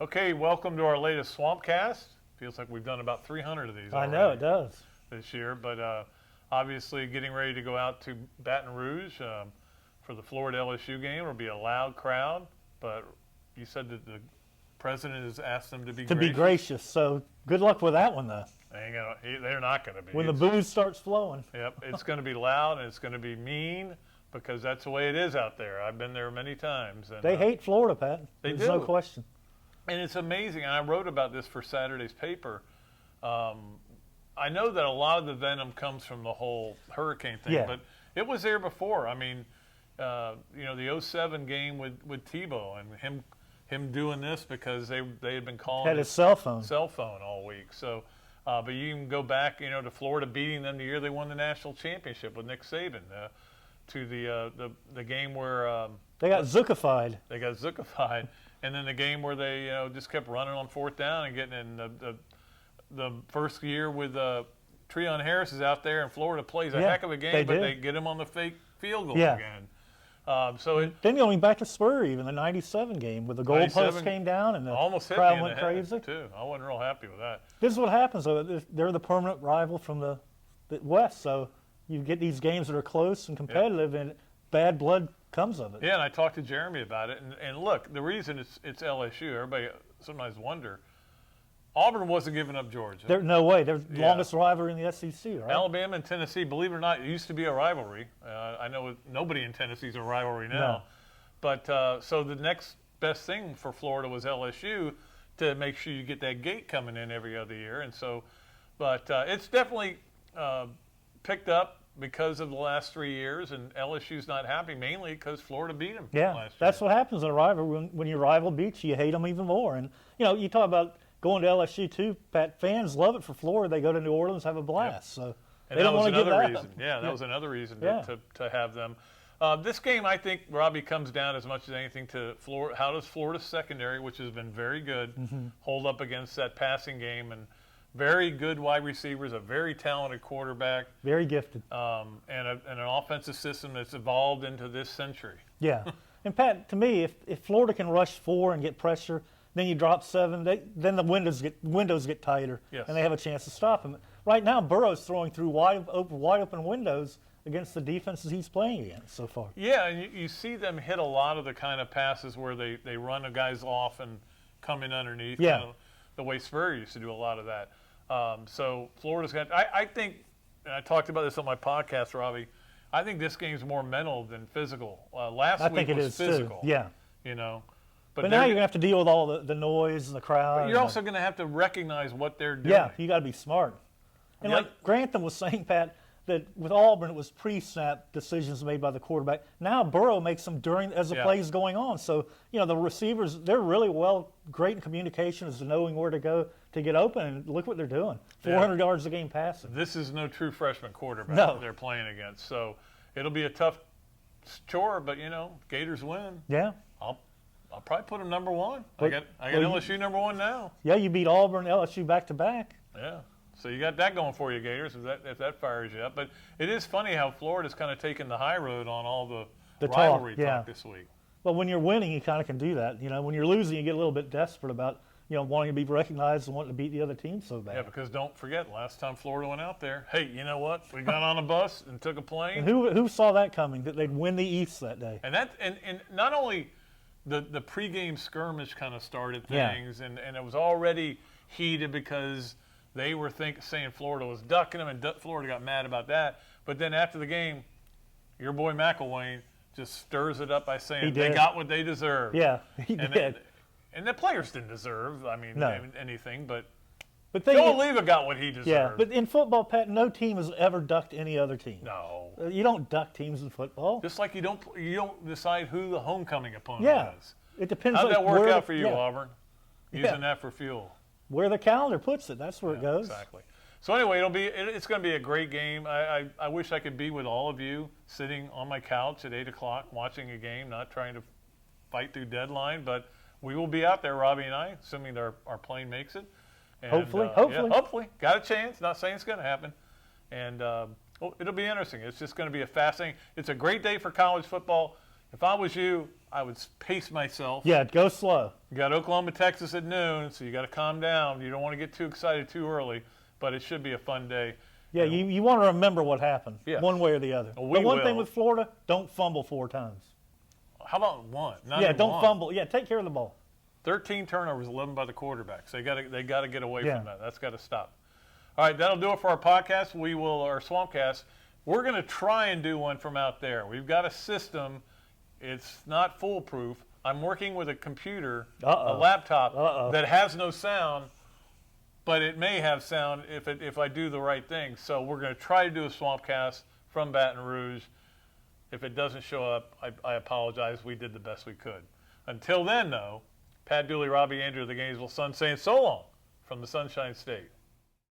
Okay, welcome to our latest Swampcast. Feels like we've done about 300 of these I know it does. this year, but obviously getting ready to go out to Baton Rouge for the Florida LSU game. It'll be a loud crowd, but you said that the president has asked them to be gracious. So good luck with that one, though. They're not going to be. When the booze starts flowing. Yep, it's going to be loud and it's going to be mean because that's the way it is out there. I've been there many times. And, they hate Florida, Pat. There's no question. And it's amazing, and I wrote about this for Saturday's paper. I know that a lot of the venom comes from the whole hurricane thing, but it was there before. I mean, the 07 game with Tebow and him doing this because they had been calling had his cell phone all week. So, but you can go back, to Florida beating them the year they won the national championship with Nick Saban, to the game where they got zookified. And then the game where they just kept running on fourth down and getting in the first year with Treon Harris is out there and Florida plays a heck of a game, but they get him on the fake field goal again. Then going back to Spur, even the '97 game where the goalpost came down and the crowd went crazy too. I wasn't real happy with that. This is what happens though. They're the permanent rival from the West, so you get these games that are close and competitive, and bad blood comes of it. Yeah, and I talked to Jeremy about it. And look, the reason it's LSU, everybody sometimes wonder, Auburn wasn't giving up Georgia. No way. They're the longest rivalry in the SEC, right? Alabama and Tennessee, believe it or not, it used to be a rivalry. I know nobody in Tennessee is a rivalry now. No. But so the next best thing for Florida was LSU to make sure you get that gate coming in every other year. And so, but it's definitely picked up because of the last 3 years, and LSU's not happy mainly because Florida beat them last year. That's what happens in a rivalry. When your rival beats you, you hate them even more. And, you talk about going to LSU too, Pat. Fans love it for Florida. They go to New Orleans, have a blast. So and they don't want to give that up. That was another reason to have them. This game, I think, Robbie, comes down as much as anything to Florida. How does Florida's secondary, which has been very good, hold up against that passing game? And very good wide receivers, a very talented quarterback. Very gifted. And an offensive system that's evolved into this century. Yeah. And, Pat, to me, if Florida can rush 4 and get pressure, then you drop 7, then the windows get tighter, and they have a chance to stop him. Right now, Burrow's throwing through wide open windows against the defenses he's playing against so far. Yeah, and you see them hit a lot of the kind of passes where they run the guys off and come in underneath. Yeah. The way Spurrier used to do a lot of that. So Florida's got. I think, and I talked about this on my podcast, Robbie. I think this game's more mental than physical. Last week was physical. Too. Yeah. But now you're going to have to deal with all the noise and the crowd. But you're also going to have to recognize what they're doing. Yeah, you got to be smart. And like Grantham was saying, Pat, that with Auburn it was pre-snap decisions made by the quarterback. Now Burrow makes them as the play is going on. So, the receivers, they're really great in communication as to knowing where to go to get open. And look what they're doing. 400 yards a game passing. This is no true freshman quarterback that they're playing against. So it'll be a tough chore, but, Gators win. Yeah. I'll probably put them number 1. I got LSU number 1 now. Yeah, you beat Auburn, LSU back to back. Yeah, so you got that going for you, Gators. If that fires you up, but it is funny how Florida's kind of taken the high road on all the rivalry talk this week. Well, when you're winning, you kind of can do that. When you're losing, you get a little bit desperate about wanting to be recognized and wanting to beat the other team so bad. Yeah, because don't forget, last time Florida went out there, hey, you know what? We got on a bus and took a plane. And who saw that coming? That they'd win the East that day. And not only. The pregame skirmish kind of started things, and it was already heated because they were saying Florida was ducking them, and Florida got mad about that. But then after the game, your boy McElwain just stirs it up by saying they got what they deserved. Yeah, he did. And the players didn't deserve, anything, but Joe Oliva got what he deserved. Yeah, but in football, Pat, no team has ever ducked any other team. No. You don't duck teams in football. Just like you don't decide who the homecoming opponent is. It depends. How'd that work out for you, Auburn? Using that for fuel. Where the calendar puts it, that's where it goes. Exactly. So anyway, it's going to be a great game. I wish I could be with all of you sitting on my couch at 8 o'clock watching a game, not trying to fight through deadline, but we will be out there, Robbie and I, assuming our plane makes it. And, hopefully. Hopefully. Got a chance. Not saying it's going to happen. And it'll be interesting. It's just going to be a fascinating. It's a great day for college football. If I was you, I would pace myself. Yeah, go slow. You got Oklahoma, Texas at noon, so you got to calm down. You don't want to get too excited too early, but it should be a fun day. Yeah, you want to remember what happened, one way or the other. Well, the one thing with Florida, don't fumble 4 times. How about one? Don't fumble. Yeah, take care of the ball. 13 turnovers, 11 by the quarterbacks. They got to get away from that. That's got to stop. All right, that'll do it for our podcast. Our Swampcast. We're going to try and do one from out there. We've got a system. It's not foolproof. I'm working with a computer, a laptop that has no sound, but it may have sound if I do the right thing. So we're going to try to do a Swampcast from Baton Rouge. If it doesn't show up, I apologize. We did the best we could. Until then, though, Pat Dooley, Robbie Andreu of the Gainesville Sun saying so long from the Sunshine State.